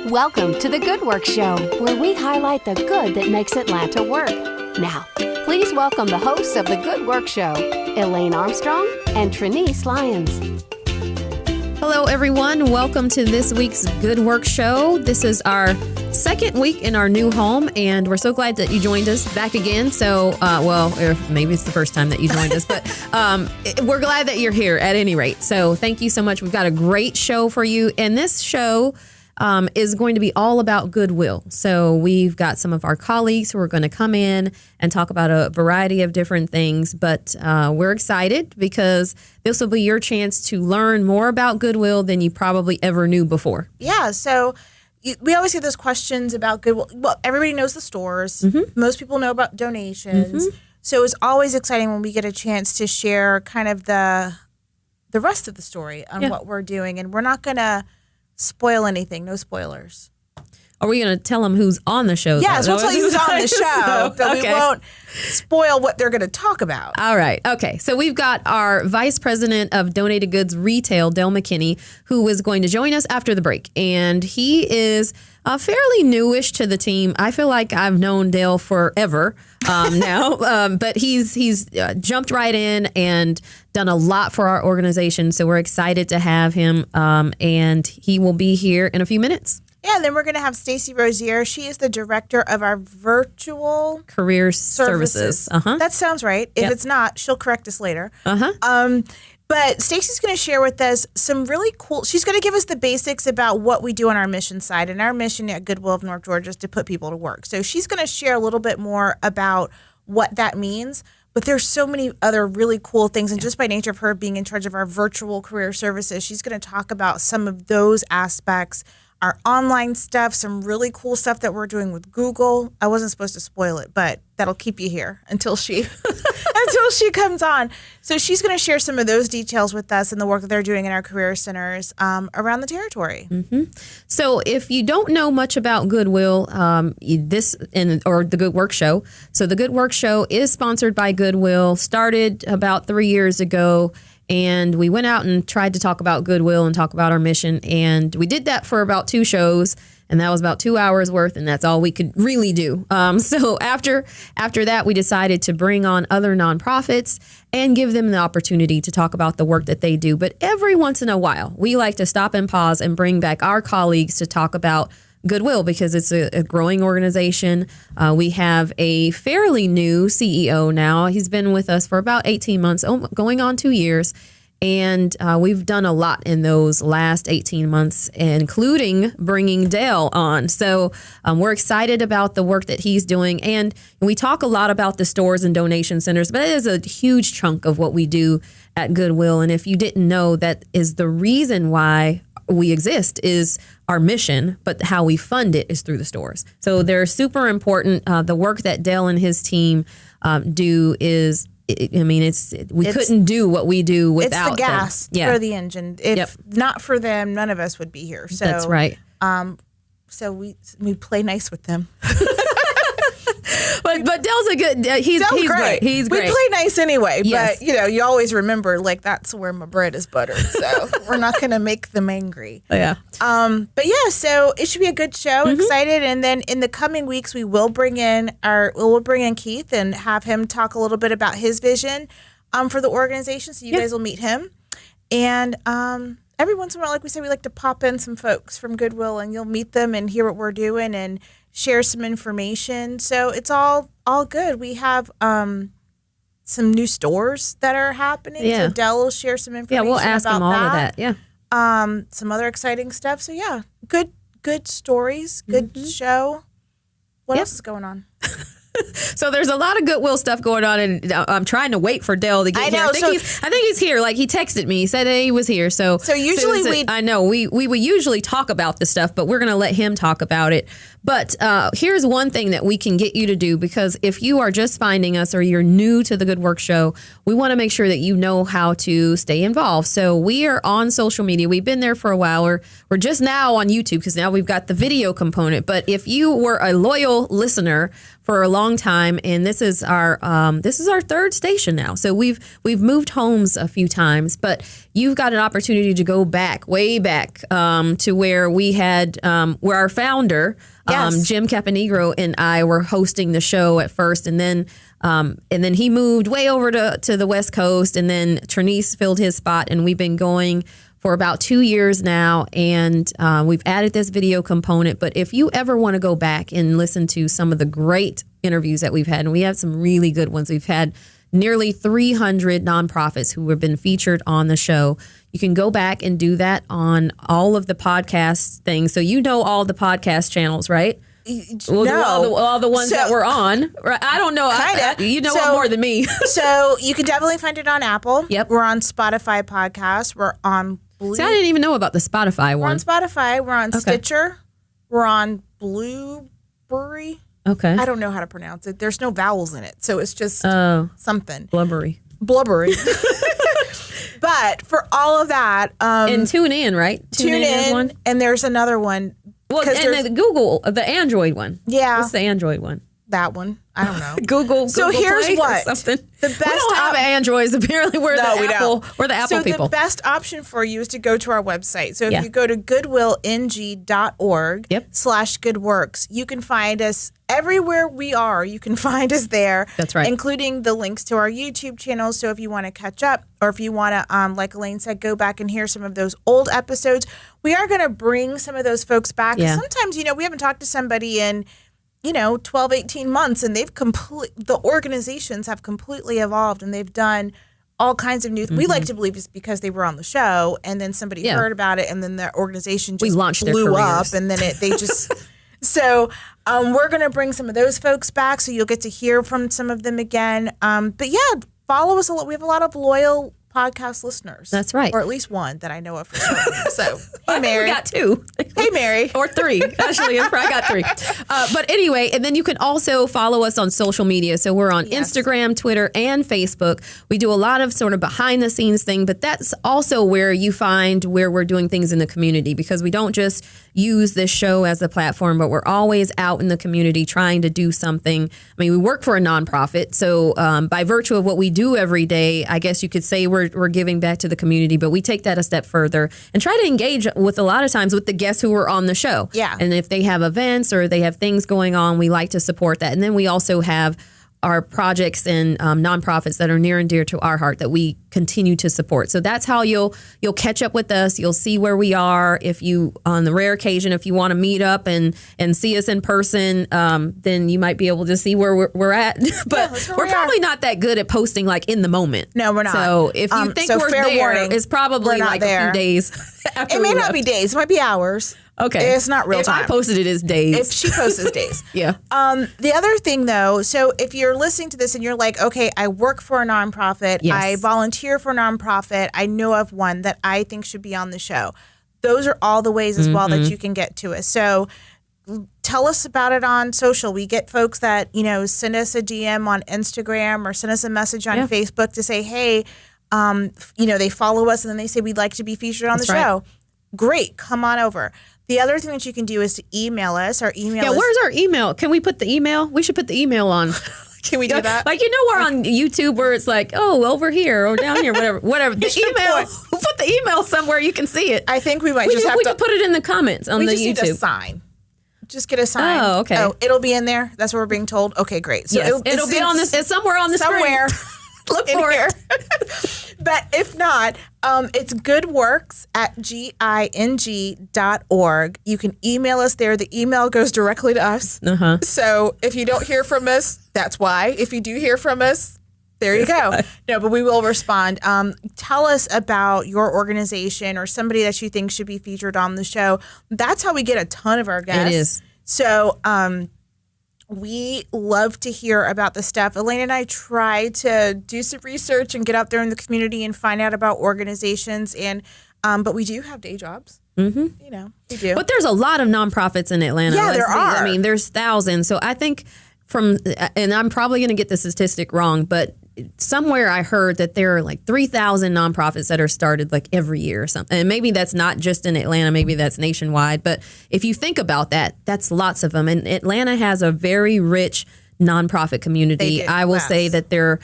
Welcome to the Good Work Show, where we highlight the good that makes Atlanta work. Now, please welcome the hosts of the Good Work Show, Elaine Armstrong and Trinice Lyons. Hello, everyone. Welcome to this week's Good Work Show. This is our second week in our new home, and we're so glad that you joined us back again. So, or maybe it's the first time that you joined us, but we're glad that you're here at any rate. So thank you so much. We've got a great show for you, and this show is going to be all about Goodwill. So we've got some of our colleagues who are going to come in and talk about a variety of different things, but we're excited because this will be your chance to learn more about Goodwill than you probably ever knew before. Yeah, so we always get those questions about Goodwill. Well, everybody knows the stores. Mm-hmm. Most people know about donations. Mm-hmm. So it's always exciting when we get a chance to share kind of the rest of the story on what we're doing. And we're not going to spoil anything. No spoilers. Are we going to tell them who's on the show? Yes, we'll tell you who's on the show, but we won't spoil what they're going to talk about. All right. Okay. So we've got our Vice President of Donated Goods Retail, Dale McKinney, who is going to join us after the break. And he is fairly newish to the team. I feel like I've known Dale forever now, but he's jumped right in and done a lot for our organization. So we're excited to have him, and he will be here in a few minutes. Yeah, and then we're going to have Stacy Rozier. She is the director of our virtual career services. Uh-huh. That sounds right. If it's not, she'll correct us later. Uh-huh. But Stacy's going to share with us some really cool, she's going to give us the basics about what we do on our mission side. And our mission at Goodwill of North Georgia is to put people to work. So she's going to share a little bit more about what that means. But there's so many other really cool things. And just by nature of her being in charge of our virtual career services, she's going to talk about some of those aspects, our online stuff, some really cool stuff that we're doing with Google. I wasn't supposed to spoil it, but that'll keep you here until she comes on. So she's going to share some of those details with us and the work that they're doing in our career centers around the territory. Mm-hmm. So if you don't know much about Goodwill, or the Good Work Show. So the Good Work Show is sponsored by Goodwill, started about 3 years ago. And we went out and tried to talk about Goodwill and talk about our mission. And we did that for about 2 shows. And that was about 2 hours worth. And that's all we could really do. So after that, we decided to bring on other nonprofits and give them the opportunity to talk about the work that they do. But every once in a while, we like to stop and pause and bring back our colleagues to talk about Goodwill because it's a growing organization. We have a fairly new CEO now. He's been with us for about 18 months, going on 2 years. And we've done a lot in those last 18 months, including bringing Dale on. So we're excited about the work that he's doing. And we talk a lot about the stores and donation centers, but it is a huge chunk of what we do at Goodwill. And if you didn't know, that is the reason why we exist is our mission, but how we fund it is through the stores. So they're super important. The work that Dale and his team do is, we couldn't do what we do without them. It's the gas for the engine. If not for them, none of us would be here. So that's right. So we play nice with them. But Dale's a good. He's great. He's great. We play nice anyway, yes. But you always remember that's where my bread is buttered. So we're not going to make them angry. Yeah. But so it should be a good show. Mm-hmm. Excited, and then in the coming weeks we will bring in Keith and have him talk a little bit about his vision for the organization. So you guys will meet him, and every once in a while, like we said, we like to pop in some folks from Goodwill, and you'll meet them and hear what we're doing and share some information. So it's all good. We have some new stores that are happening. Yeah. So Dell will share some information. Yeah, we'll ask about them all of that. Yeah. Some other exciting stuff. So good stories, good show. What else is going on? So there's a lot of Goodwill stuff going on, and I'm trying to wait for Dale to get here. I think he's here. Like, he texted me. He said that he was here. So usually we would usually talk about the stuff, but we're going to let him talk about it. But here's one thing that we can get you to do, because if you are just finding us or you're new to the Good Work Show, we want to make sure that you know how to stay involved. So we are on social media. We've been there for a while. We're just now on YouTube because now we've got the video component. But if you were a loyal listener for a long time, and this is our third station now. So we've moved homes a few times, but you've got an opportunity to go back, way back, to where we had where our founder, Jim Caponegro, and I were hosting the show at first, and then he moved way over to the West Coast, and then Trinice filled his spot, and we've been going for about 2 years now, and we've added this video component. But if you ever want to go back and listen to some of the great interviews that we've had, and we have some really good ones. We've had nearly 300 nonprofits who have been featured on the show. You can go back and do that on all of the podcast things. So you know all the podcast channels, right? We'll do all the ones that we're on. Right? I don't know. You know more than me. So you can definitely find it on Apple. Yep. We're on Spotify podcast. We're on See, I didn't even know about the Spotify one. We're on Spotify. We're on Stitcher. We're on Blueberry. Okay. I don't know how to pronounce it. There's no vowels in it, so it's just something. Blubbery. But for all of that, and tune in, right? Tune in is one, and there's another one. Well, and the Google, the Android one. Yeah, what's the Android one? That one. I don't know. Google. So here's Play what or something. The best we don't have Androids. Apparently, we're the Apple people. So the best option for you is to go to our website. So if you go to goodwillng.org/goodworks, you can find us everywhere we are. You can find us there. That's right. Including the links to our YouTube channel. So if you want to catch up, or if you want to, like Elaine said, go back and hear some of those old episodes. We are going to bring some of those folks back. Yeah. Sometimes, we haven't talked to somebody in 12, 18 months, and the organizations have completely evolved, and they've done all kinds of new we like to believe it's because they were on the show, and then somebody heard about it, and then their organization just blew up, and then they just so we're going to bring some of those folks back, so you'll get to hear from some of them again. But yeah, follow us. We have a lot of loyal podcast listeners. That's right. Or at least one that I know of for sure. So, hey, Mary. We got 2. Hey, Mary. Or 3. Actually, I got 3. But anyway, and then you can also follow us on social media. So we're on Instagram, Twitter, and Facebook. We do a lot of sort of behind the scenes thing, but that's also where you find where we're doing things in the community, because we don't just use this show as a platform, but we're always out in the community trying to do something. I mean, we work for a nonprofit. So by virtue of what we do every day, I guess you could say we're giving back to the community, but we take that a step further and try to engage with a lot of times with the guests who are on the show. Yeah. And if they have events or they have things going on, we like to support that. And then we also have our projects and nonprofits that are near and dear to our heart that we continue to support. So that's how you'll catch up with us. You'll see where we are. If you, on the rare occasion, if you want to meet up and see us in person, then you might be able to see where we're at. But we're probably not that good at posting like in the moment. No, we're not. So if you think we're there, warning, it's probably like a few days after it may not be days. It might be hours. Okay. It's not real time. If I posted it as days. If she posts as days. Yeah. The other thing, though, so if you're listening to this and you're like, okay, I work for a nonprofit, I volunteer for a nonprofit, I know of one that I think should be on the show. Those are all the ways as well that you can get to us. So tell us about it on social. We get folks that, send us a DM on Instagram or send us a message on Facebook to say, hey, they follow us and then they say we'd like to be featured on the show. Great. Come on over. The other thing that you can do is to email us. Our email is... where's our email? Can we put the email? We should put the email on. Can we do that? Like, we're on YouTube where it's like, oh, over here or down here, whatever. The email, we'll put the email somewhere you can see it. I think we might just have to... We can put it in the comments on the YouTube. We just need a sign. Just get a sign. Oh, okay. Oh, it'll be in there? That's what we're being told? Okay, great. So it'll be on this. It's somewhere on the screen. Look for it. But if not, it's goodworks@ging.org. You can email us there. The email goes directly to us. So if you don't hear from us, that's why. If you do hear from us, there you go. No, but we will respond. Tell us about your organization or somebody that you think should be featured on the show. That's how we get a ton of our guests. It is. So we love to hear about the stuff. Elaine and I try to do some research and get out there in the community and find out about organizations. And but we do have day jobs. We do. But there's a lot of nonprofits in Atlanta. Yeah, there are. I mean, there's thousands. So I think and I'm probably going to get the statistic wrong, but somewhere I heard that there are like 3,000 nonprofits that are started like every year or something. And maybe that's not just in Atlanta, maybe that's nationwide. But if you think about that, that's lots of them. And Atlanta has a very rich nonprofit community. They do, I will yes. say that they're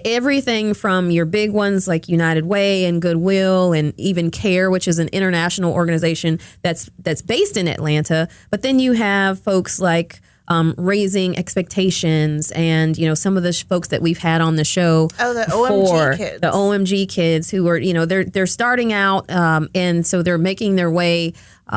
everything from your big ones like United Way and Goodwill and even CARE, which is an international organization that's based in Atlanta. But then you have folks like Raising Expectations and, some of the folks that we've had on the show. Oh, the before, OMG kids. The OMG kids who are, they're starting out and so they're making their way,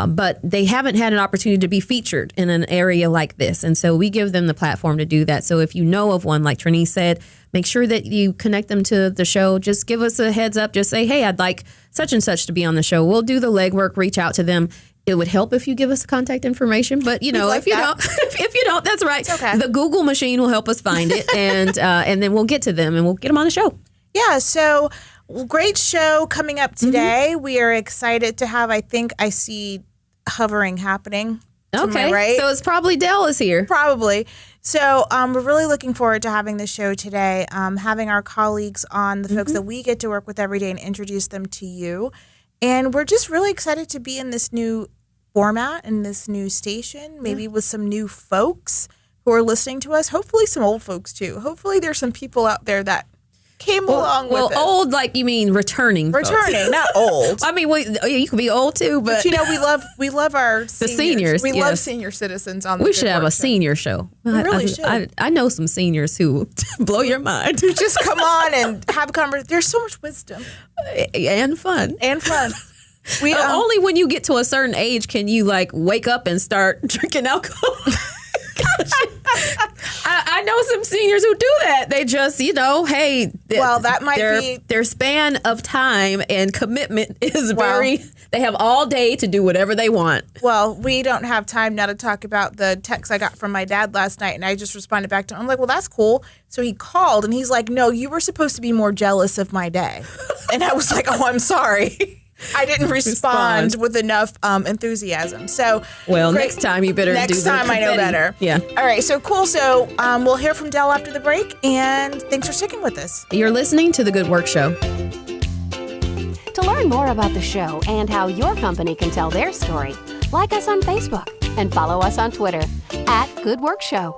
but they haven't had an opportunity to be featured in an area like this. And so we give them the platform to do that. So if you know of one, like Trini said, make sure that you connect them to the show. Just give us a heads up. Just say, hey, I'd like such and such to be on the show. We'll do the legwork, reach out to them. It would help if you give us contact information, but if you don't, if you don't, that's right. It's okay. The Google machine will help us find it, and then we'll get to them and we'll get them on the show. Yeah. So great show coming up today. We are excited to have. I think I see hovering happening. Okay, right? So it's probably Dell is here. Probably. So we're really looking forward to having the show today, having our colleagues on, the folks that we get to work with every day and introduce them to you. And we're just really excited to be in this new format and this new station, maybe with some new folks who are listening to us, hopefully some old folks too. Hopefully there's some people out there that came along with us. Well, old, like you mean returning folks. Not old. I mean, you could be old too, but we love our seniors. We love yes. senior citizens on the We should have a Good Work Show. senior show. We really should. I know some seniors who blow your mind. Just come on and have a conversation. There's so much wisdom and fun. We only when you get to a certain age can you like wake up and start drinking alcohol. I know some seniors who do that. They just, hey. That might be their span of time and commitment is very. They have all day to do whatever they want. Well, we don't have time now to talk about the text I got from my dad last night, and I just responded back to him. I'm like, well, that's cool. So he called, and he's like, no, you were supposed to be more jealous of my day. And I was like, oh, I'm sorry. I didn't respond with enough enthusiasm. So, next time you better do Next time I know better. Yeah. All right. So cool. So we'll hear from Dell after the break, and thanks for sticking with us. You're listening to The Good Work Show. To learn more about the show and how your company can tell their story, like us on Facebook and follow us on Twitter @GoodWorkShow.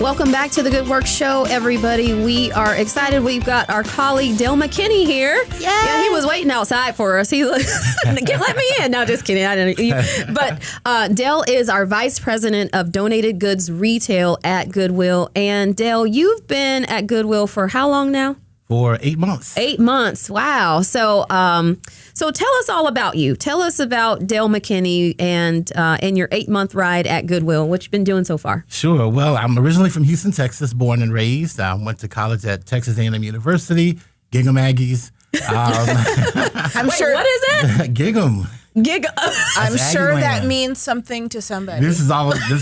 Welcome back to The Good Work Show, everybody. We are excited. We've got our colleague, Dell McKinney here. Yay! Yeah, he was waiting outside for us. He's like, let me in. No, just kidding. I didn't. But Dell is our Vice President of Donated Goods Retail at Goodwill. And Dell, you've been at Goodwill for how long now? For 8 months. 8 months. Wow. So tell us all about you. Tell us about Dell McKinney and your 8-month ride at Goodwill. What you've been doing so far? Sure. Well, I'm originally from Houston, Texas, born and raised. I went to college at Texas A&M University, Gig'em Aggies. I'm sure. What is it? Gig'em. I'm sure Aggie that land. means something to somebody. This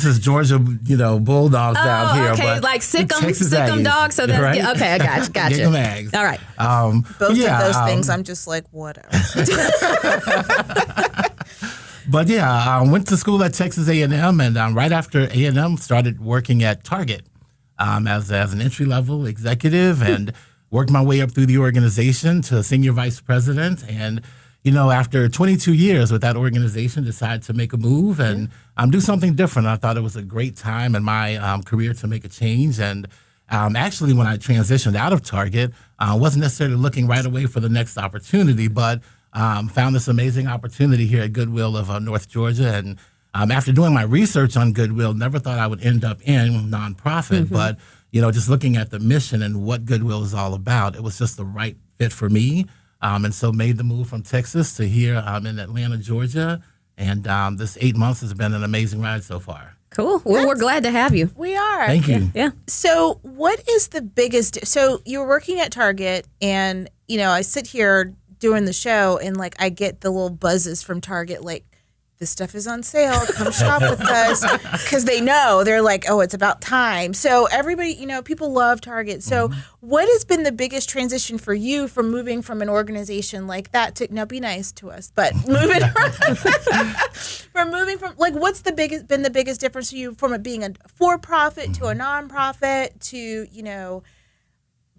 is Georgia, Bulldogs down here. Okay, but like Texas Sick'em Aggies, dogs. So that's right? okay. I got you. Gig'em Aggies. All right. Both of those things, I'm just like, whatever. But I went to school at Texas A&M, and right after A&M, started working at Target as an entry-level executive, and worked my way up through the organization to senior vice president. And after 22 years with that organization, decided to make a move and do something different. I thought it was a great time in my career to make a change. And actually, when I transitioned out of Target, I wasn't necessarily looking right away for the next opportunity, but found this amazing opportunity here at Goodwill of North Georgia. And after doing my research on Goodwill, never thought I would end up in nonprofit. But, just looking at the mission and what Goodwill is all about, it was just the right fit for me. And so made the move from Texas to here in Atlanta, Georgia. And this 8 months has been an amazing ride so far. Cool. Well, we're glad to have you. We are. Thank you. Yeah. So what is the biggest, so you were working at Target, and, I sit here doing the show and I get the little buzzes from Target, this stuff is on sale, come shop with us, because they're like, oh, it's about time. So everybody, people love Target. So what has been the biggest transition for you from moving from an organization like that to, now be nice to us, but moving from what's been the biggest difference for you from it being a for-profit to a nonprofit to,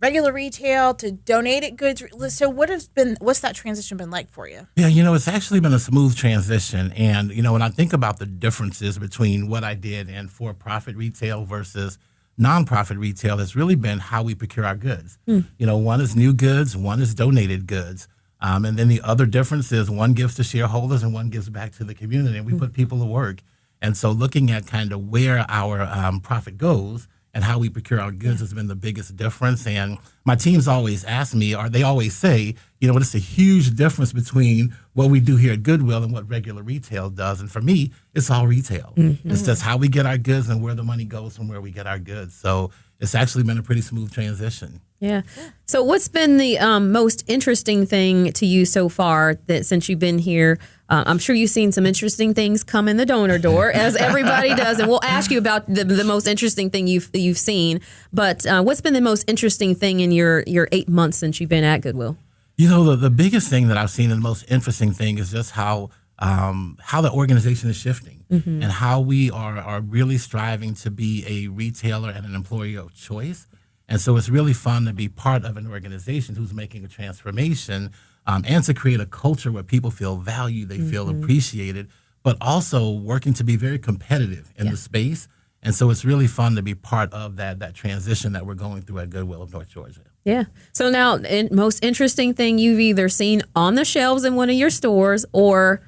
regular retail to donated goods. So what's that transition been like for you? Yeah, it's actually been a smooth transition. And, when I think about the differences between what I did in for-profit retail versus nonprofit retail, it's really been how we procure our goods. One is new goods, one is donated goods. And then the other difference is one gives to shareholders and one gives back to the community. And we put people to work. And so looking at kind of where our profit goes and how we procure our goods has been the biggest difference. And my teams always ask me, or they always say, it's a huge difference between what we do here at Goodwill and what regular retail does. And for me, it's all retail. It's just how we get our goods and where the money goes from where we get our goods. So it's actually been a pretty smooth transition. Yeah. So what's been the most interesting thing to you so far that since you've been here? I'm sure you've seen some interesting things come in the donor door, as everybody does, and we'll ask you about the most interesting thing you've seen. But what's been the most interesting thing in your 8 months since you've been at Goodwill? The biggest thing that I've seen and the most interesting thing is just how the organization is shifting and how we are really striving to be a retailer and an employer of choice. And so it's really fun to be part of an organization who's making a transformation and to create a culture where people feel valued, they feel appreciated, but also working to be very competitive in the space. And so it's really fun to be part of that transition that we're going through at Goodwill of North Georgia. Yeah. So now, most interesting thing you've either seen on the shelves in one of your stores or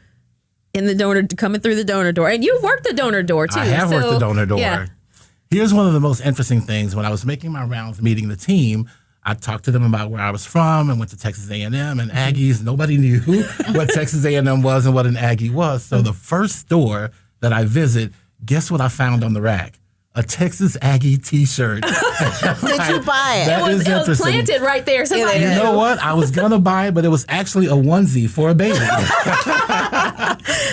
in the coming through the donor door. And you've worked the donor door, too. I have worked the donor door. Yeah. Here's one of the most interesting things. When I was making my rounds meeting the team, I talked to them about where I was from and went to Texas A&M and Aggies. Nobody knew what Texas A&M was and what an Aggie was. So the first store that I visit, guess what I found on the rack? A Texas Aggie T-shirt. Did you buy it? It was planted right there. Somebody You know what? I was going to buy it, but it was actually a onesie for a baby.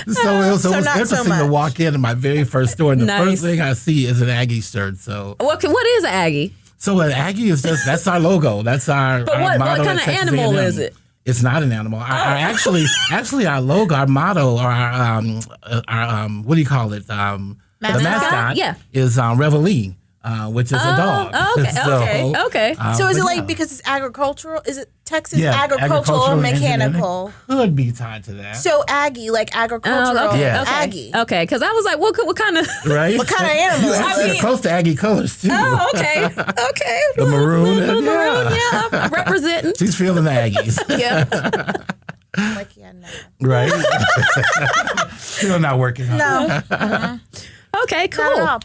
So it was interesting to walk in my very first store, and the first thing I see is an Aggie shirt. So what is an Aggie? So an Aggie is that's our logo. That's our But our motto what kind of at Texas animal A&M. is it? It's not an animal. Actually, our logo, our motto, or our what do you call it? The mascot is Reveille, which is a dog. Okay. So is it because it's agricultural? Is it Texas agricultural mechanical? Could be tied to that. So Aggie, like agricultural Aggie. Okay, because I was like, what kind of right? What kind of animal? It's close to Aggie colors too. Oh, okay. The maroon. Yeah, representing. She's feeling the Aggies. Yeah. No. Right. Still not working hard. No. Okay, cool.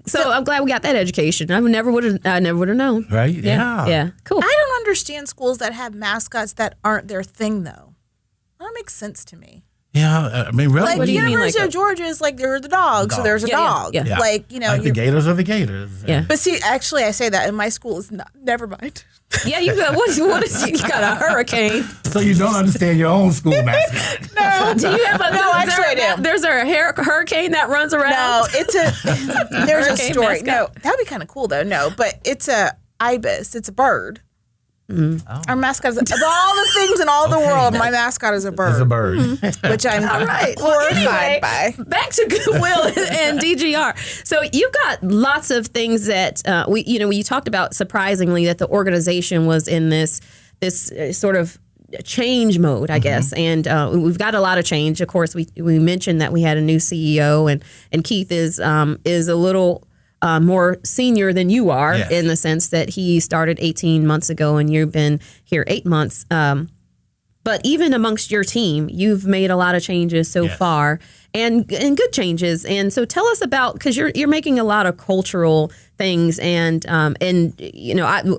So I'm glad we got that education. I never would have known. Right? Yeah. Cool. I don't understand schools that have mascots that aren't their thing, though. That makes sense to me. Yeah, I mean, really. Like, What do you mean, University like of Georgia is like, there are the dogs, so there's a dog. Yeah. Like, the Gators are the Gators. Yeah. But see, actually, I say that, and my school is not. Never mind. Yeah, you got what is you got a hurricane? So you don't understand your own school mascot. No. Do you have actually I do. There's a hurricane that runs around. No, there's a Hurricane story. mascot. No, that'd be kind of cool though. No, but it's a ibis. It's a bird. Oh. Our mascot is of all the things in all the world. My mascot is a bird. It's a bird. Which I'm horrified by. Back to Goodwill and DGR. So you've got lots of things that you talked about. Surprisingly, that the organization was in this sort of change mode, I guess, and we've got a lot of change. Of course, we mentioned that we had a new CEO, and Keith is a little more senior than you are in the sense that he started 18 months ago and you've been here 8 months. But even amongst your team, you've made a lot of changes so far and good changes. And so tell us about, because you're making a lot of cultural things and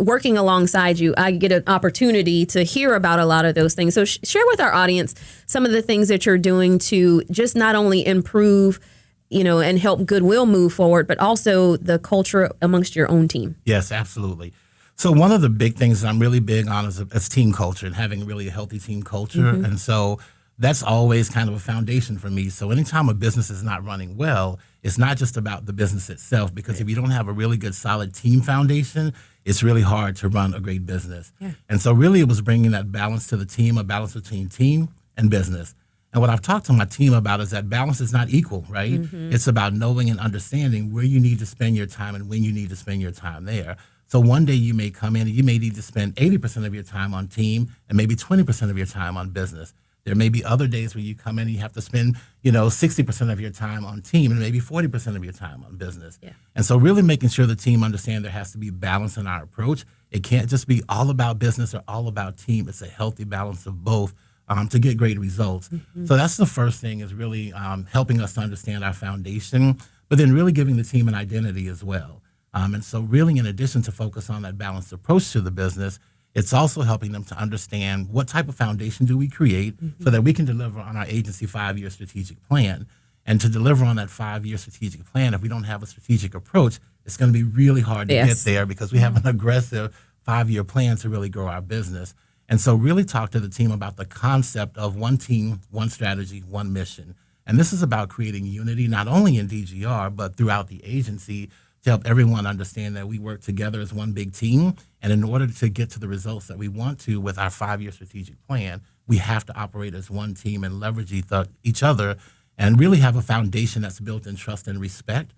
working alongside you, I get an opportunity to hear about a lot of those things. So share with our audience some of the things that you're doing to just not only improve and help Goodwill move forward, but also the culture amongst your own team. Yes, absolutely. So one of the big things that I'm really big on is team culture and having really a healthy team culture. And so that's always kind of a foundation for me. So anytime a business is not running well, it's not just about the business itself, because if you don't have a really good, solid team foundation, it's really hard to run a great business. Yeah. And so really it was bringing that balance to the team, a balance between team and business. And what I've talked to my team about is that balance is not equal, right? It's about knowing and understanding where you need to spend your time and when you need to spend your time there. So one day you may come in and you may need to spend 80% of your time on team and maybe 20% of your time on business. There may be other days where you come in and you have to spend, 60% of your time on team and maybe 40% of your time on business. Yeah. And so really making sure the team understand there has to be balance in our approach. It can't just be all about business or all about team. It's a healthy balance of both to get great results. Mm-hmm. So that's the first thing, is really helping us to understand our foundation, but then really giving the team an identity as well. And so really, in addition to focus on that balanced approach to the business, it's also helping them to understand what type of foundation do we create so that we can deliver on our agency 5-year strategic plan. And to deliver on that 5-year strategic plan, if we don't have a strategic approach, it's going to be really hard to get there, because we have an aggressive 5-year plan to really grow our business. And so really talk to the team about the concept of one team, one strategy, one mission. And this is about creating unity, not only in DGR, but throughout the agency, to help everyone understand that we work together as one big team. And in order to get to the results that we want to with our 5-year strategic plan, we have to operate as one team and leverage each other, and really have a foundation that's built in trust and respect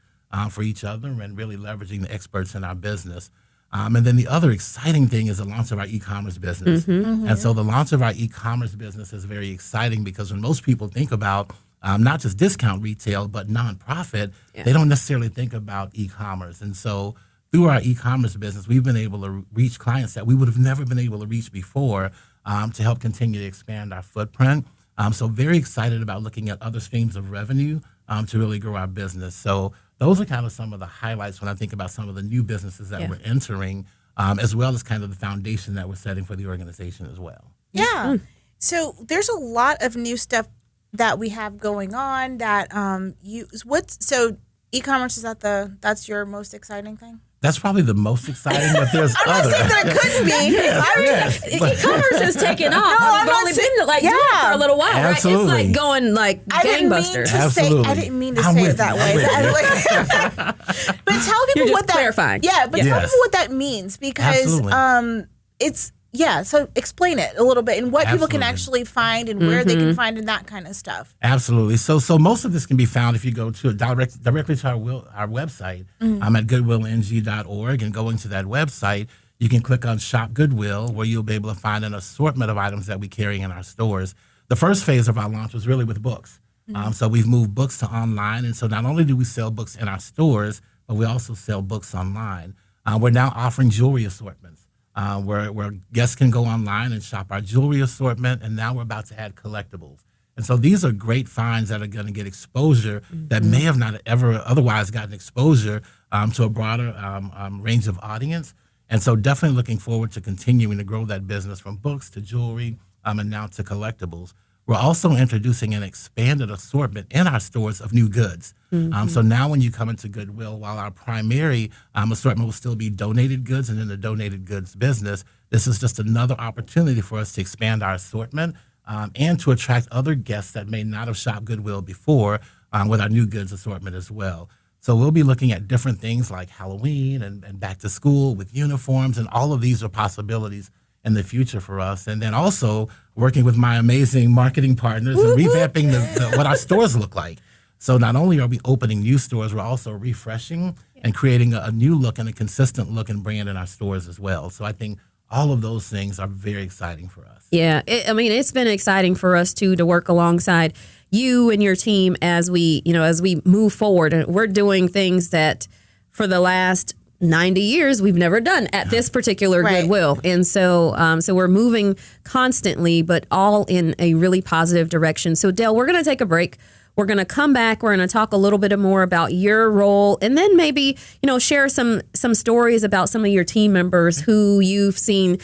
for each other, and really leveraging the experts in our business. And then the other exciting thing is the launch of our e-commerce business. And so the launch of our e-commerce business is very exciting, because when most people think about not just discount retail, but nonprofit, they don't necessarily think about e-commerce. And so through our e-commerce business, we've been able to reach clients that we would have never been able to reach before, to help continue to expand our footprint. So very excited about looking at other streams of revenue to really grow our business. So those are kind of some of the highlights when I think about some of the new businesses that we're entering, as well as kind of the foundation that we're setting for the organization as well. Yeah. So there's a lot of new stuff that we have going on that so e-commerce, that's your most exciting thing? That's probably the most exciting, but there's other. I'm not saying that it couldn't be. E-commerce has taken off. We've only been doing it for a little while, Absolutely. right? It's like going like gangbusters. I didn't mean to say it that way. But tell people what that. Clarifying. Yeah, but tell people what that means, because it's. Yeah, so explain it a little bit, and what people can actually find, and where they can find, and that kind of stuff. Absolutely. So most of this can be found if you go to directly to our website. I'm at goodwillng.org, and going to that website, you can click on Shop Goodwill, where you'll be able to find an assortment of items that we carry in our stores. The first phase of our launch was really with books. So we've moved books to online, and so not only do we sell books in our stores, but we also sell books online. We're now offering jewelry assortments. Where guests can go online and shop our jewelry assortment, and now we're about to add collectibles. And so these are great finds that are going to get exposure that may have not ever otherwise gotten exposure to a broader range of audience. And so definitely looking forward to continuing to grow that business from books to jewelry and now to collectibles. We're also introducing an expanded assortment in our stores of new goods. So now when you come into Goodwill, while our primary assortment will still be donated goods and in the donated goods business, this is just another opportunity for us to expand our assortment and to attract other guests that may not have shopped Goodwill before with our new goods assortment as well. So we'll be looking at different things like Halloween and back to school with uniforms, and all of these are possibilities in the future for us. And then also working with my amazing marketing partners and revamping what our stores look like. So not only are we opening new stores, we're also refreshing and creating a new look and a consistent look and brand in our stores as well. So I think all of those things are very exciting for us. Yeah, it's been exciting for us too to work alongside you and your team as we move forward. And we're doing things that for the last 90 years we've never done at this particular Goodwill. And so we're moving constantly, but all in a really positive direction. So Dale, we're going to take a break. We're going to come back. We're going to talk a little bit more about your role, and then maybe, share some stories about some of your team members who you've seen,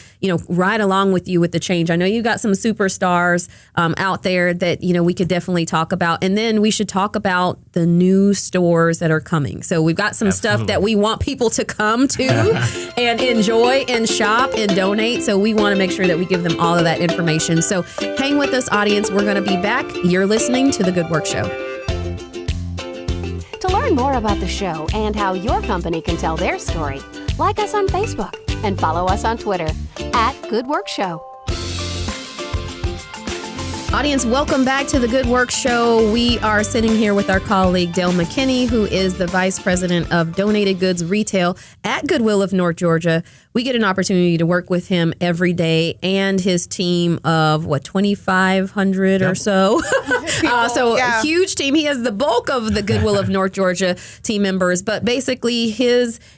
ride along with you with the change. I know you got some superstars out there that, we could definitely talk about. And then we should talk about the new stores that are coming. So we've got some stuff that we want people to come to and enjoy and shop and donate. So we want to make sure that we give them all of that information. So hang with us, audience. We're going to be back. You're listening to The Good Work Show. To learn more about the show and how your company can tell their story, like us on Facebook and follow us on Twitter @GoodWorkShow. Audience, welcome back to the Good Work Show. We are sitting here with our colleague, Dale McKinney, who is the Vice President of Donated Goods Retail at Goodwill of North Georgia. We get an opportunity to work with him every day and his team of, 2,500 or so. A huge team. He has the bulk of the Goodwill of North Georgia team members, but basically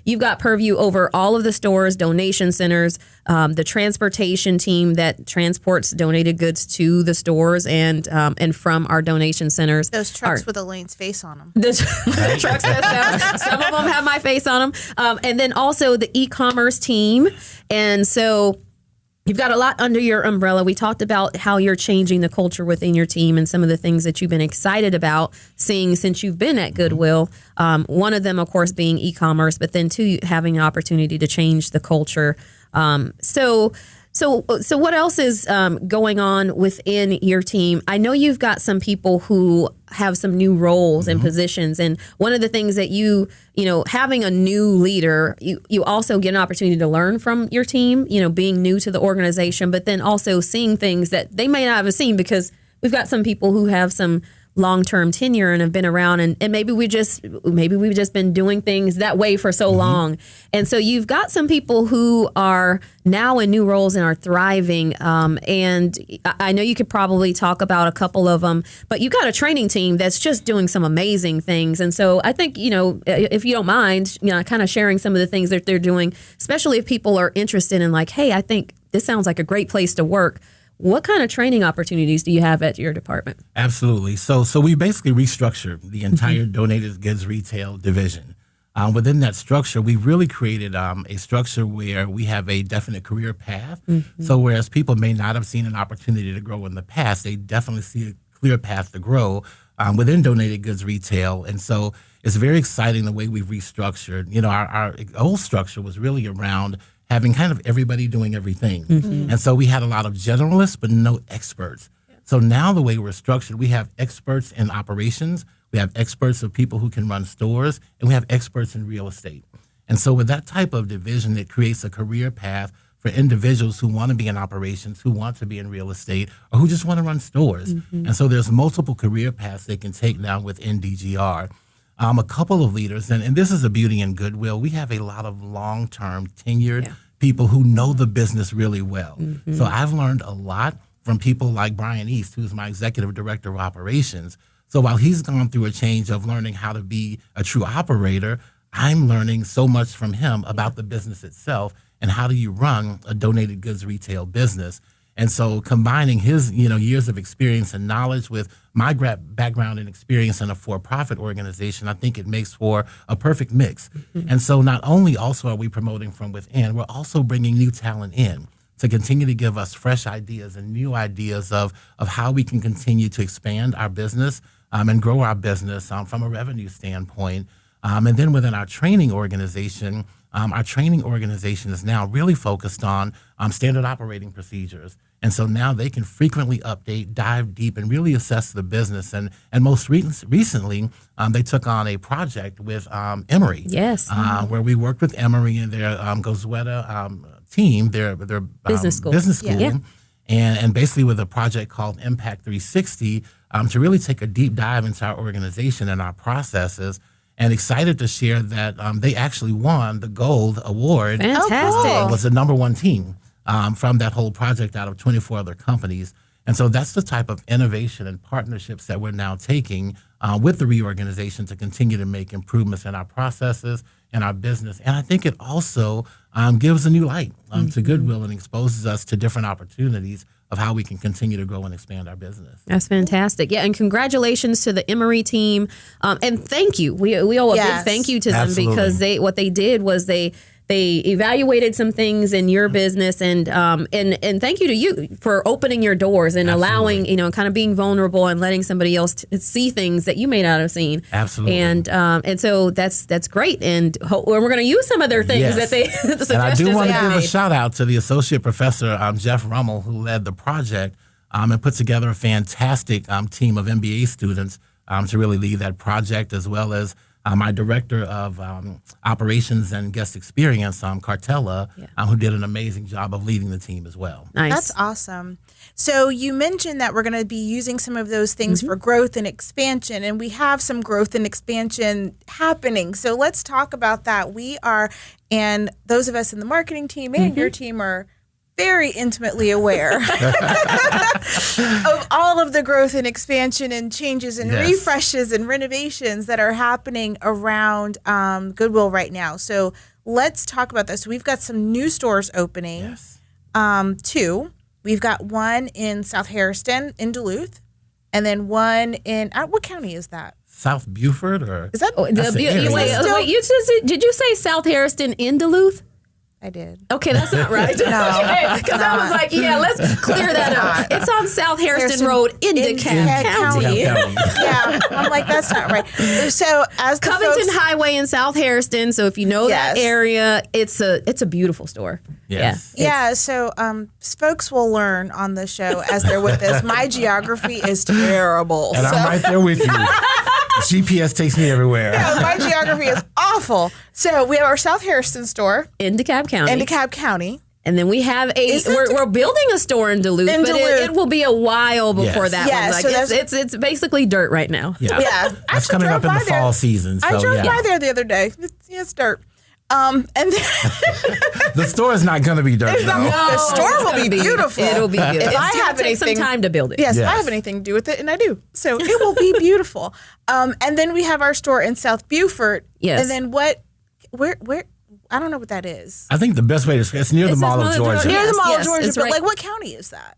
you've got purview over all of the stores, donation centers, the transportation team that transports donated goods to the stores and from our donation centers. Those trucks with Elaine's face on them. The trucks that some of them have my face on them. And then also the e-commerce team. And so you've got a lot under your umbrella. We talked about how you're changing the culture within your team and some of the things that you've been excited about seeing since you've been at Goodwill. One of them, of course, being e-commerce, but then two, having an opportunity to change the culture. So what else is going on within your team? I know you've got some people who have some new roles and positions. And one of the things that having a new leader, you also get an opportunity to learn from your team, being new to the organization, but then also seeing things that they may not have seen because we've got some people who have some long-term tenure and have been around and maybe we've just been doing things that way for so long. And so you've got some people who are now in new roles and are thriving. And I know you could probably talk about a couple of them, but you've got a training team that's just doing some amazing things. And so I think, if you don't mind, kind of sharing some of the things that they're doing, especially if people are interested in like, hey, I think this sounds like a great place to work. What kind of training opportunities do you have at your department? Absolutely. So we basically restructured the entire donated goods retail division. Within that structure, we really created a structure where we have a definite career path. So whereas people may not have seen an opportunity to grow in the past, they definitely see a clear path to grow within donated goods retail. And so it's very exciting the way we've restructured. Our old structure was really around having kind of everybody doing everything. And so we had a lot of generalists, but no experts. So now the way we're structured, we have experts in operations, we have experts of people who can run stores, and we have experts in real estate. And so with that type of division, it creates a career path for individuals who want to be in operations, who want to be in real estate, or who just want to run stores. And so there's multiple career paths they can take now within DGR. A couple of leaders, and this is a beauty in Goodwill, we have a lot of long-term tenured people who know the business really well. So I've learned a lot from people like Brian East, who's my executive director of operations. So while he's gone through a change of learning how to be a true operator, I'm learning so much from him about the business itself and how do you run a donated goods retail business. And so combining his years of experience and knowledge with my background and experience in a for-profit organization, I think it makes for a perfect mix. And so not only also are we promoting from within, we're also bringing new talent in to continue to give us fresh ideas and new ideas of how we can continue to expand our business and grow our business from a revenue standpoint. And then within our training organization is now really focused on standard operating procedures. And so now they can frequently update, dive deep, and really assess the business. And most recently, they took on a project with Emory. Yes. Where we worked with Emory and their Goodwill team, their business school. Yeah. And basically with a project called Impact 360 to really take a deep dive into our organization and our processes. And excited to share that they actually won the Gold Award. Fantastic. Was the number one team from that whole project out of 24 other companies. And so that's the type of innovation and partnerships that we're now taking with the reorganization to continue to make improvements in our processes and our business. And I think it also gives a new light to Goodwill and exposes us to different opportunities of how we can continue to grow and expand our business. That's fantastic. Yeah, and congratulations to the Emory team. And thank you. We owe a big thank you to them because what they did was they evaluated some things in your business and thank you to you for opening your doors and allowing, kind of being vulnerable and letting somebody else see things that you may not have seen. Absolutely. And so that's great. And we're going to use some of their things that they, the suggestions. And I do want to give a shout out to the associate professor, Jeff Rummel, who led the project and put together a fantastic team of MBA students to really lead that project, as well as my director of operations and guest experience, Cartella, who did an amazing job of leading the team as well. Nice. That's awesome. So you mentioned that we're going to be using some of those things for growth and expansion, and we have some growth and expansion happening. So let's talk about that. We are, and those of us in the marketing team and your team are very intimately aware of all of the growth and expansion and changes and refreshes and renovations that are happening around Goodwill right now. So let's talk about this. We've got some new stores opening. Two. We've got one in South Harrison in Duluth, and then one in what county is that? South Beaufort, or is that? Wait, you just, did you say South Harrison in Duluth? I did. Okay, that's not right. No. Because I was like, let's clear that up. It's on South Harrison Road in DeKalb County. Yeah, I'm like, that's not right. So as the Covington folks, Highway in South Harrison. So if you know that area, it's a beautiful store. Yes. Yeah, so folks will learn on the show as they're with us. My geography is terrible. And I'm right there with you. GPS takes me everywhere. Yeah, my geography is awful. So we have our South Harrison store in DeKalb County. And then we have we're building a store in Duluth, but it will be a while before that one. Like so it's basically dirt right now. Yeah. That's coming up in the fall season. So, I drove by there the other day. It's dirt. And then the store is not going to be dirt. The store will be beautiful. It'll be good. If I have take some time to build it. Yes, if I have anything to do with it, and I do. So it will be beautiful. And then we have our store in South Beaufort. Yes. And then where I don't know what that is. I think the best way to describe it's near the Mall of Georgia. Near the Mall of Georgia, but like what county is that?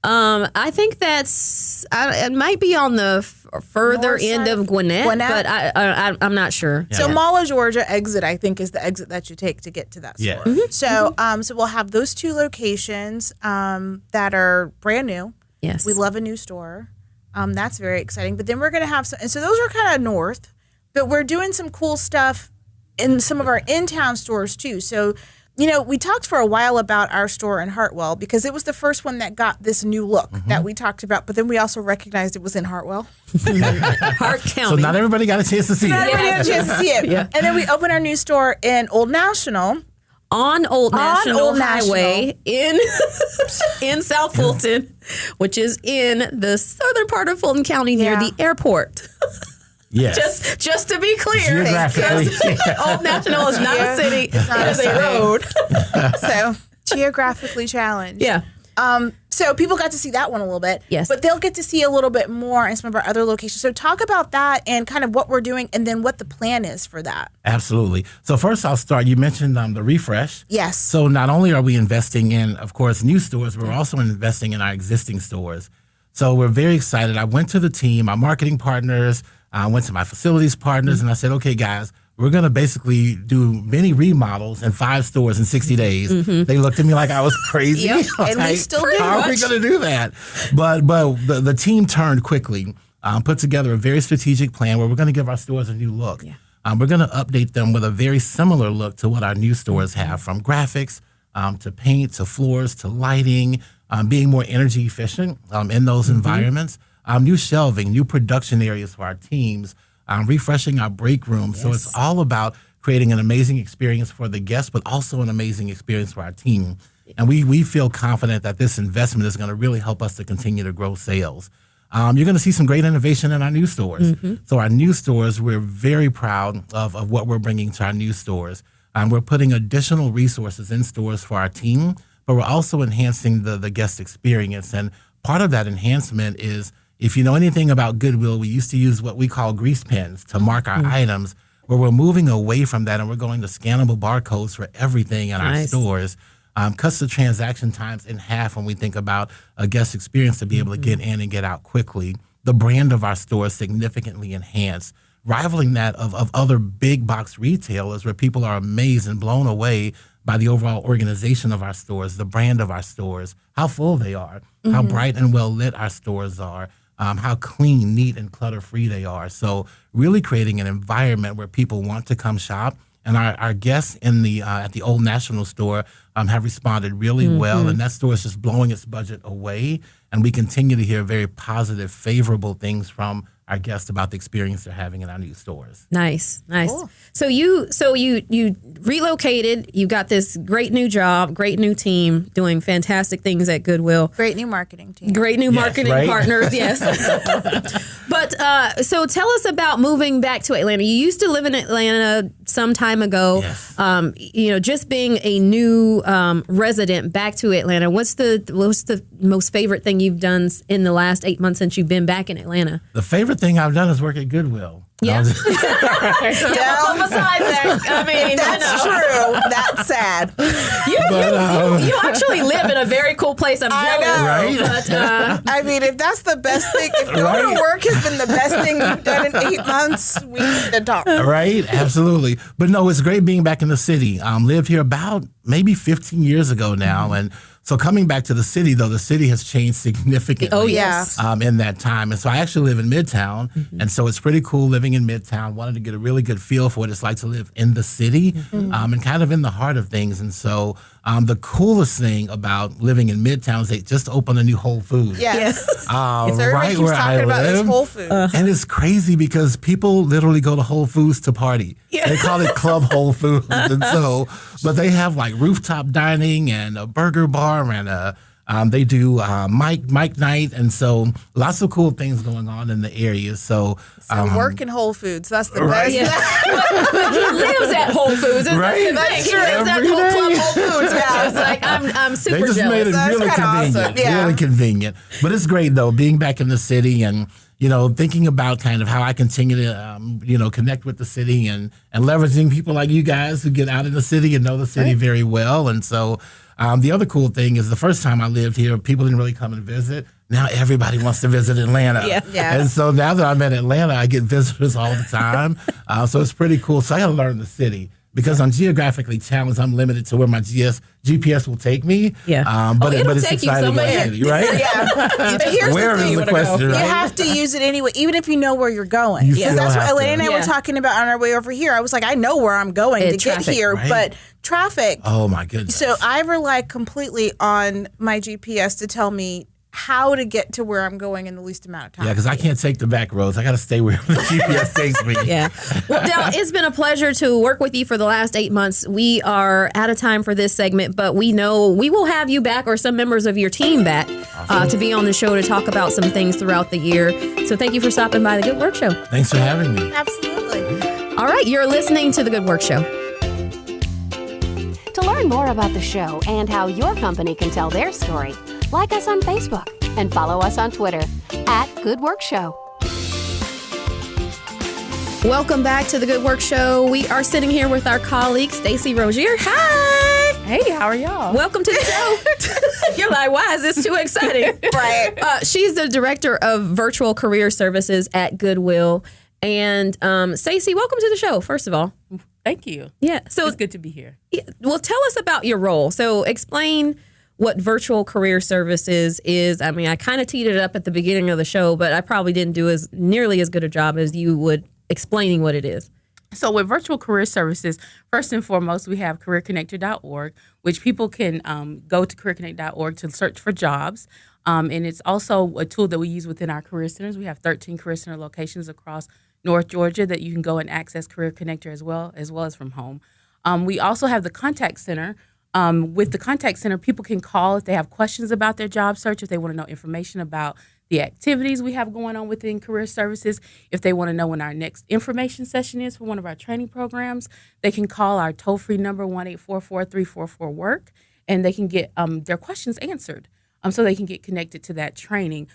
I think it might be on the further North end side? of Gwinnett, but I'm not sure. So Mall of Georgia exit, I think, is the exit that you take to get to that store. So so we'll have those two locations that are brand new. Yes. We love a new store. That's very exciting. But then we're going to have some, and so those are kind of north, but we're doing some cool stuff in some of our in-town stores too. So, we talked for a while about our store in Hartwell because it was the first one that got this new look that we talked about. But then we also recognized it was in Hartwell. Hart County. So not everybody got a chance to see it. Not everybody got a chance to see it. Yeah. And then we opened our new store in Old National. On Old National Highway in South Fulton, which is in the southern part of Fulton County near the airport. Yes. Just to be clear, Geographically. Old National is not a city; it is a road. So geographically challenged. Yeah. So people got to see that one a little bit. Yes. But they'll get to see a little bit more in some of our other locations. So talk about that and kind of what we're doing and then what the plan is for that. Absolutely. So first I'll start. You mentioned the refresh. Yes. So not only are we investing in, of course, new stores, we're also investing in our existing stores. So we're very excited. I went to the team, our marketing partners, I went to my facilities partners, and I said, okay, guys, we're going to basically do many remodels in 5 stores in 60 days. They looked at me like I was crazy. And we still do. How are we going to do that? But the team turned quickly, put together a very strategic plan where we're going to give our stores a new look. We're going to update them with a very similar look to what our new stores have, from graphics to paint to floors to lighting, being more energy efficient in those environments. New shelving, new production areas for our teams, refreshing our break rooms. So it's all about creating an amazing experience for the guests, but also an amazing experience for our team. And we feel confident that this investment is going to really help us to continue to grow sales. You're going to see some great innovation in our new stores. So our new stores, we're very proud of what we're bringing to our new stores. We're putting additional resources in stores for our team, but we're also enhancing the guest experience. And part of that enhancement is, if you know anything about Goodwill, we used to use what we call grease pens to mark our items, where we're moving away from that and we're going to scannable barcodes for everything in our stores. Cuts the transaction times in half when we think about a guest experience to be able to get in and get out quickly. The brand of our stores significantly enhanced, rivaling that of other big box retailers where people are amazed and blown away by the overall organization of our stores, the brand of our stores, how full they are, how bright and well lit our stores are, how clean, neat, and clutter-free they are. So really creating an environment where people want to come shop. And our guests in the at the Old National store have responded really well, and that store is just blowing its budget away. And we continue to hear very positive, favorable things from our guests about the experience they're having in our new stores. Nice. Cool. So you relocated. You got this great new job, great new team, doing fantastic things at Goodwill. Great new marketing team. Great new Yes, marketing right? partners. Yes. But so tell us about moving back to Atlanta. You used to live in Atlanta some time ago. Yes. Just being a new resident back to Atlanta. What's the most favorite thing you've done in the last 8 months since you've been back in Atlanta? The favorite thing I've done is work at Goodwill. Yeah. Yeah. Besides that, I mean, That's true. That's sad. You actually live in a very cool place. I'm I jealous. know. But I mean, if that's the best thing, if going to work has been the best thing you've done in 8 months, we need to talk. Right, absolutely. But no, it's great being back in the city. Lived here about maybe 15 years ago now, and so coming back to the city, though, the city has changed significantly. Oh, yes. In that time, and so I actually live in Midtown, and so it's pretty cool living in Midtown. Wanted to get a really good feel for what it's like to live in the city, and kind of in the heart of things. And so the coolest thing about living in Midtown is they just opened a new Whole Foods. Yes. So everybody right keeps where I talking about this live. Whole Foods. And it's crazy because people literally go to Whole Foods to party. They call it Club Whole Foods. And so, but they have like rooftop dining and a burger bar and they do Mike night. And so lots of cool things going on in the area. So, Work in Whole Foods. That's the Right. best. he lives at Whole Foods. Right. That's true. He lives at Every Club day. Whole Foods. Yeah. It's like I'm super they just jealous. made it That's really kinda convenient. awesome. Yeah. Really convenient. But it's great though, being back in the city and thinking about kind of how I continue to, connect with the city and leveraging people like you guys who get out in the city and know the city very well. And so the other cool thing is the first time I lived here, people didn't really come and visit. Now everybody wants to visit Atlanta. Yeah. And so now that I'm in Atlanta, I get visitors all the time. So it's pretty cool. So I got to learn the city. Because I'm geographically challenged, I'm limited to where my GPS will take me. Yeah. But It'll it's take you exciting to go somewhere. city, right? Yeah. But here's Where the is thing. the question, You right? have to use it anyway, even if you know where you're going. You Because still that's what have to. Elaine and I Yeah. were talking about on our way over here. I was like, I know where I'm going to Traffic, get here, right? but traffic. Oh my goodness. So I rely completely on my GPS to tell me how to get to where I'm going in the least amount of time. Yeah, because I can't take the back roads. I got to stay where the GPS takes me. Yeah. Well, Del, it's been a pleasure to work with you for the last 8 months. We are out of time for this segment, but we know we will have you back or some members of your team back to be on the show to talk about some things throughout the year. So thank you for stopping by the Good Work Show. Thanks for having me. Absolutely. All right, you're listening to the Good Work Show. To learn more about the show and how your company can tell their story, like us on Facebook and follow us on Twitter @GoodWorkShow. Welcome back to the Good Work Show. We are sitting here with our colleague, Stacey Rogier. Hi. Hey, how are y'all? Welcome to the show. You're like, why is this too exciting? Right. She's the director of virtual career services at Goodwill. And Stacey, welcome to the show, first of all. Thank you. Yeah. So, It's good to be here. well, tell us about your role. So explain what virtual career services is. I mean, I kind of teed it up at the beginning of the show, but I probably didn't do nearly as good a job as you would explaining what it is. So with virtual career services, first and foremost, we have careerconnector.org, which people can go to careerconnect.org to search for jobs. And it's also a tool that we use within our career centers. We have 13 career center locations across North Georgia that you can go and access Career Connector as well as from home. We also have the contact center. With the contact center, people can call if they have questions about their job search, if they want to know information about the activities we have going on within career services, if they want to know when our next information session is for one of our training programs, they can call our toll-free number 1-844-344-WORK, and they can get their questions answered so they can get connected to that training.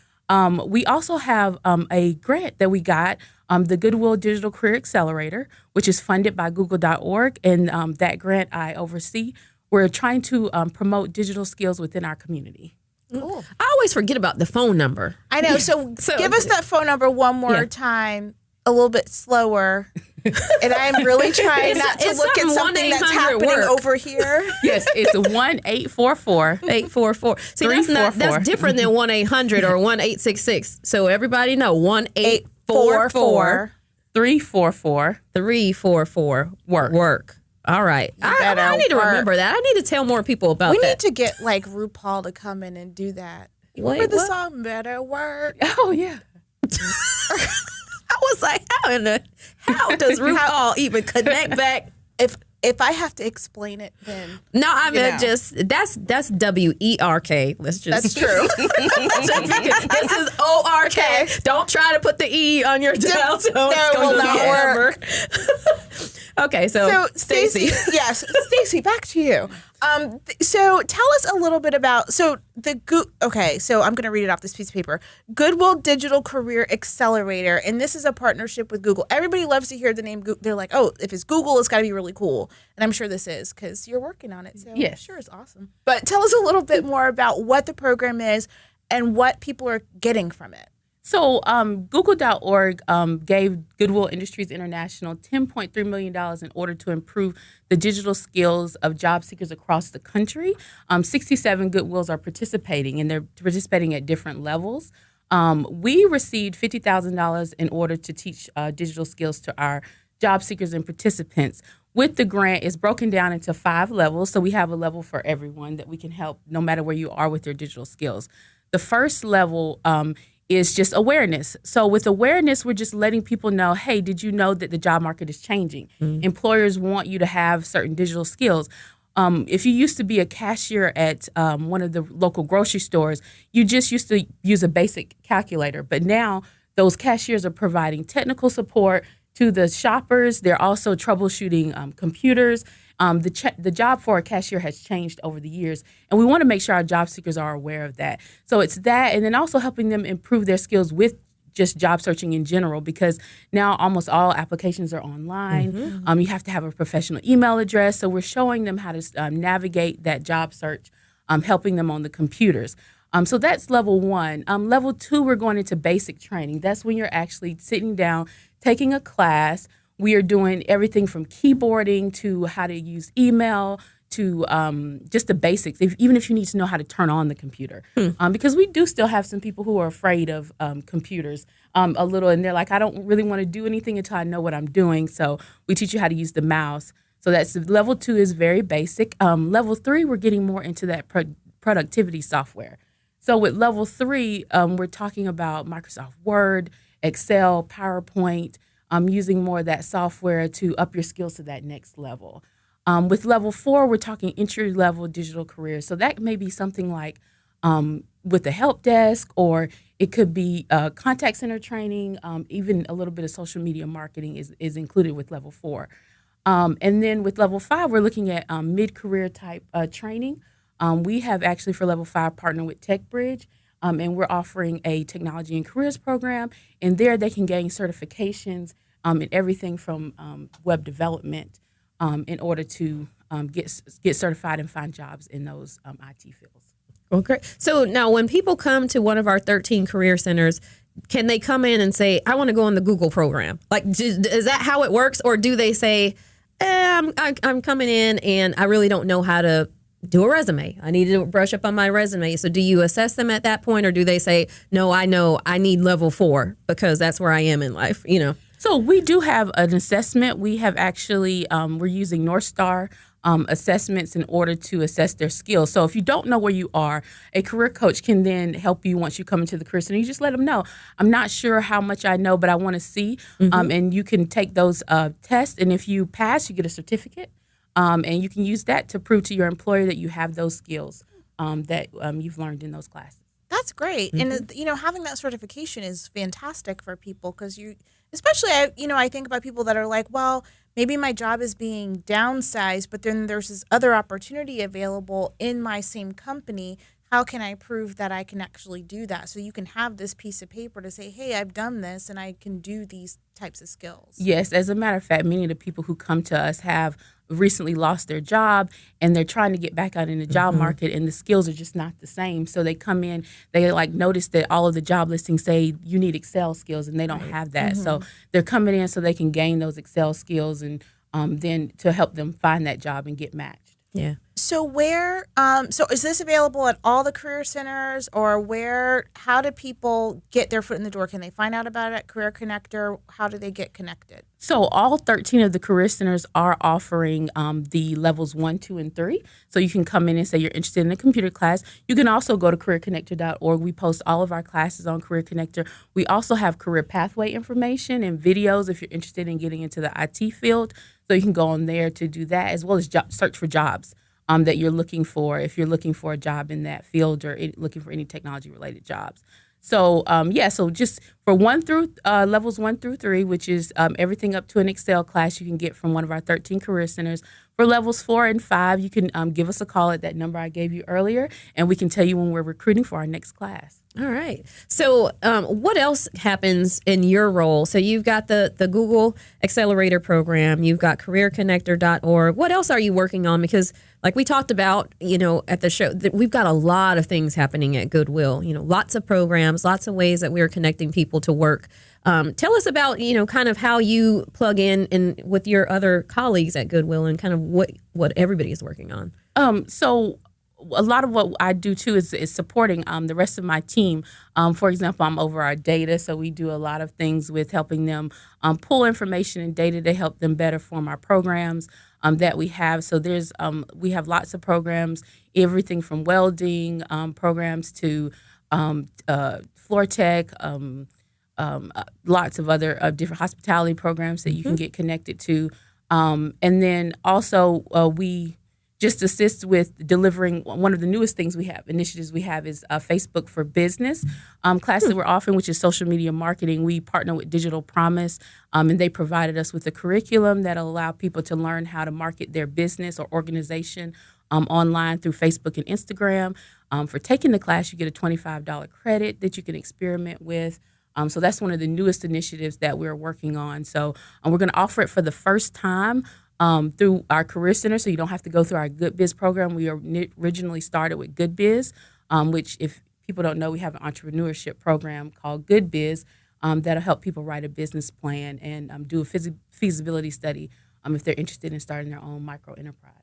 We also have a grant that we got, the Goodwill Digital Career Accelerator, which is funded by Google.org, and that grant I oversee. We're trying to promote digital skills within our community. Cool. I always forget about the phone number. I know. So, give us that phone number one more time, a little bit slower. And I'm really trying not to look at something that's happening over here. Yes, it's 1-844. 844. See, that's different than 1-800 or 1-866. So everybody know 1-844 344 344 work. All right. I better need to work. remember that. I need to tell more people about We that. need to get like RuPaul to come in and do that. Wait, Remember the what? song Better Work? Oh yeah. I was like, how does RuPaul even connect back? If I have to explain it, then No, I you mean know. just that's WERK. Let's just That's true. this is ORK. Okay. Don't try to put the E on your dial tone. No, It's it going will to not be work. Amber. Okay, so Stacey, Stacey. yes, Stacey, back to you. So tell us a little bit about Okay, so I'm going to read it off this piece of paper. Goodwill Digital Career Accelerator, and this is a partnership with Google. Everybody loves to hear the name. They're like, oh, if it's Google, it's got to be really cool, and I'm sure this is because you're working on it. So Yes. I'm sure it's awesome. But tell us a little bit more about what the program is and what people are getting from it. So Google.org gave Goodwill Industries International $10.3 million in order to improve the digital skills of job seekers across the country. 67 Goodwills are participating, and they're participating at different levels. We received $50,000 in order to teach digital skills to our job seekers and participants. With the grant, it's broken down into 5 levels, so we have a level for everyone that we can help no matter where you are with your digital skills. The first level is just awareness. So with awareness, we're just letting people know, hey, did you know that the job market is changing? Employers want you to have certain digital skills. If you used to be a cashier at one of the local grocery stores, you just used to use a basic calculator. But now those cashiers are providing technical support to the shoppers. They're also troubleshooting computers. The job for a cashier has changed over the years, and we want to make sure our job seekers are aware of that. So it's that, and then also helping them improve their skills with just job searching in general, because now almost all applications are online. You have to have a professional email address, so we're showing them how to navigate that job search, helping them on the computers. So that's level 1. Level 2, we're going into basic training. That's when you're actually sitting down, taking a class. We are doing everything from keyboarding to how to use email to just the basics, even if you need to know how to turn on the computer. Because we do still have some people who are afraid of computers a little, and they're like, I don't really want to do anything until I know what I'm doing. So we teach you how to use the mouse. So that's level 2 is very basic. Level 3, we're getting more into that productivity software. So with level 3, we're talking about Microsoft Word, Excel, PowerPoint, using more of that software to up your skills to that next level. With level 4, we're talking entry-level digital careers. So that may be something like with the help desk, or it could be contact center training, even a little bit of social media marketing is included with level 4. And then with level 5, we're looking at mid-career type training. We have actually for level 5 partnered with TechBridge, and we're offering a technology and careers program. And there they can gain certifications in everything from web development in order to get certified and find jobs in those IT fields. Well, great. So now when people come to one of our 13 career centers, can they come in and say, I want to go on the Google program? Like, is that how it works? Or do they say, I'm coming in and I really don't know how to do a resume. I need to brush up on my resume. So do you assess them at that point, or do they say, no, I know I need level 4 because that's where I am in life, So we do have an assessment. We have actually, we're using North Star assessments in order to assess their skills. So if you don't know where you are, a career coach can then help you once you come into the career center. You just let them know, I'm not sure how much I know, but I want to see. And you can take those tests. And if you pass, you get a certificate. And you can use that to prove to your employer that you have those skills that you've learned in those classes. That's great. And, having that certification is fantastic for people because especially, I think about people that are like, well, maybe my job is being downsized, but then there's this other opportunity available in my same company. How can I prove that I can actually do that? So you can have this piece of paper to say, hey, I've done this and I can do these types of skills. Yes, as a matter of fact, many of the people who come to us have recently lost their job and they're trying to get back out in the job market, and the skills are just not the same. So they come in, they notice that all of the job listings say you need Excel skills, and they don't have that. So they're coming in so they can gain those Excel skills and then to help them find that job and get matched. Yeah. So where, so is this available at all the career centers, or how do people get their foot in the door? Can they find out about it at Career Connector? How do they get connected? So all 13 of the career centers are offering the levels 1, 2, and 3. So you can come in and say you're interested in a computer class. You can also go to careerconnector.org. We post all of our classes on Career Connector. We also have career pathway information and videos if you're interested in getting into the IT field. So you can go on there to do that, as well as search for jobs that you're looking for, if you're looking for a job in that field or looking for any technology-related jobs. So, so just for levels 1 through 3, which is everything up to an Excel class you can get from one of our 13 career centers. For levels 4 and 5, you can give us a call at that number I gave you earlier, and we can tell you when we're recruiting for our next class. All right. So what else happens in your role? So you've got the Google Accelerator Program. You've got careerconnector.org. What else are you working on? Because like we talked about, at the show, that we've got a lot of things happening at Goodwill, lots of programs, lots of ways that we're connecting people to work. Tell us about, kind of how you plug in with your other colleagues at Goodwill and kind of what everybody is working on. So a lot of what I do too is supporting the rest of my team. For example, I'm over our data, so we do a lot of things with helping them pull information and data to help them better form our programs that we have. So we have lots of programs, everything from welding programs to floor tech, lots of other different hospitality programs that you can get connected to. And then also we just assist with delivering one of the newest initiatives we have is Facebook for Business class that we're offering, which is social media marketing. We partner with Digital Promise, and they provided us with a curriculum that'll allow people to learn how to market their business or organization online through Facebook and Instagram. For taking the class, you get a $25 credit that you can experiment with. So that's one of the newest initiatives that we're working on. So we're going to offer it for the first time through our Career Center, so you don't have to go through our Good Biz program. We originally started with Good Biz, which, if people don't know, we have an entrepreneurship program called Good Biz that'll help people write a business plan and do a feasibility study if they're interested in starting their own micro enterprise.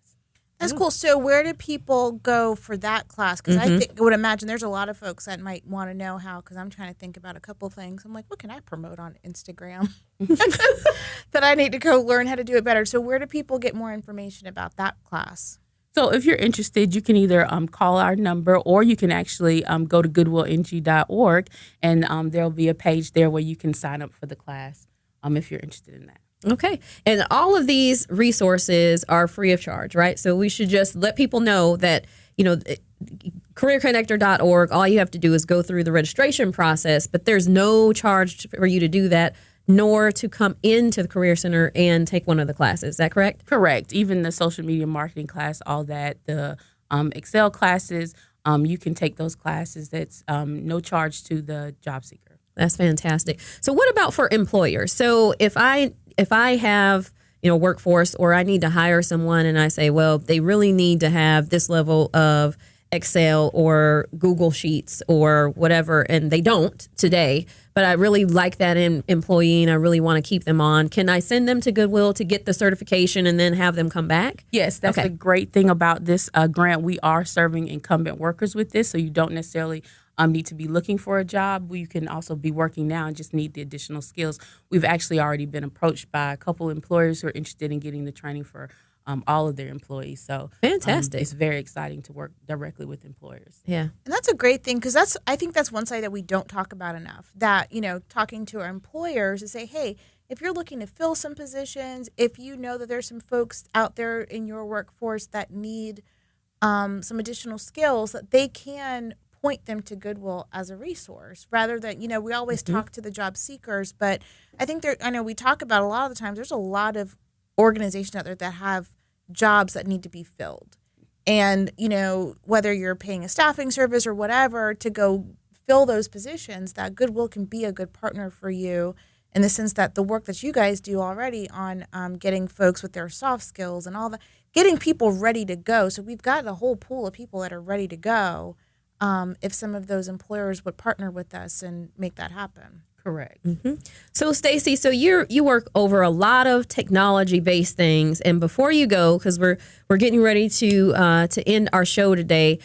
That's cool. So where do people go for that class? Because I would imagine there's a lot of folks that might want to know how, because I'm trying to think about a couple of things. I'm like, what can I promote on Instagram that I need to go learn how to do it better? So where do people get more information about that class? So if you're interested, you can either call our number, or you can actually go to goodwillng.org, and there'll be a page there where you can sign up for the class if you're interested in that. Okay. And all of these resources are free of charge, right? So we should just let people know that, careerconnector.org, all you have to do is go through the registration process, but there's no charge for you to do that, nor to come into the Career Center and take one of the classes. Is that correct? Correct. Even the social media marketing class, all that, the Excel classes, you can take those classes. That's no charge to the job seeker. That's fantastic. So what about for employers? So if I have, workforce, or I need to hire someone and I say, well, they really need to have this level of Excel or Google Sheets or whatever, and they don't today, but I really like that employee and I really want to keep them on. Can I send them to Goodwill to get the certification and then have them come back? Yes, that's the great thing about this grant. We are serving incumbent workers with this, so you don't necessarily need to be looking for a job. You can also be working now and just need the additional skills. We've actually already been approached by a couple employers who are interested in getting the training for all of their employees. So fantastic. It's very exciting to work directly with employers. Yeah. And that's a great thing, because I think that's one side that we don't talk about enough, that, talking to our employers to say, hey, if you're looking to fill some positions, if you know that there's some folks out there in your workforce that need some additional skills, that they can point them to Goodwill as a resource, rather than, we always talk to the job seekers, but I think I know we talk about a lot of the times, there's a lot of organizations out there that have jobs that need to be filled. And, whether you're paying a staffing service or whatever to go fill those positions, that Goodwill can be a good partner for you, in the sense that the work that you guys do already on getting folks with their soft skills and all that, getting people ready to go. So we've got a whole pool of people that are ready to go. If some of those employers would partner with us and make that happen. Correct. So Stacy, so you work over a lot of technology based things, and before you go, because we're getting ready to end our show today,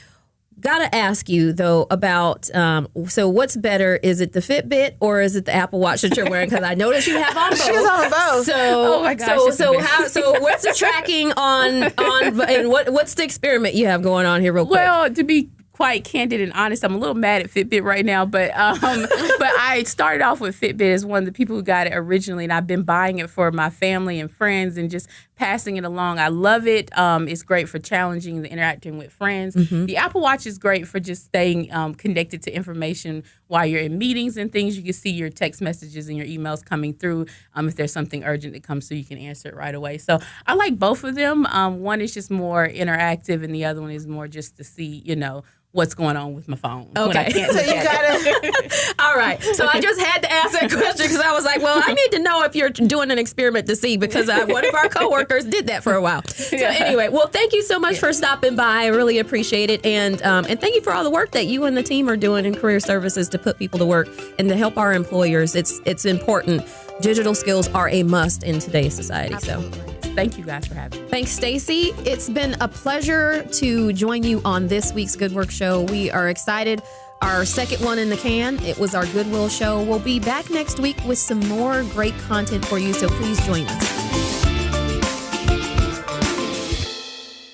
gotta ask you though about so what's better? Is it the Fitbit or is it the Apple Watch that you're wearing? Because I noticed you have on both. She's on both. So Oh my gosh, it's so the so what's the tracking on and what's the experiment you have going on here real quick? Well, to be quite candid and honest, I'm a little mad at Fitbit right now, but I started off with Fitbit as one of the people who got it originally, and I've been buying it for my family and friends and just passing it along. I love it. It's great for challenging and interacting with friends. The Apple Watch is great for just staying connected to information while you're in meetings and things. You can see your text messages and your emails coming through. If there's something urgent that comes through, you can answer it right away. So I like both of them. One is just more interactive, and the other one is more just to see, what's going on with my phone. Okay. When I can't So look you at it. gotta. All right. So I just had to ask that question because I was like, well, I need to know if you're doing an experiment to see, because one of our coworkers did that for a while. So anyway, well, thank you so much for stopping by. I really appreciate it. And thank you for all the work that you and the team are doing in career services to put people to work and to help our employers. It's important. Digital skills are a must in today's society. Absolutely. Thank you guys for having me. Thanks, Stacy. It's been a pleasure to join you on this week's Good Work Show. We are excited. Our second one in the can. It was our Goodwill show. We'll be back next week with some more great content for you, so please join us.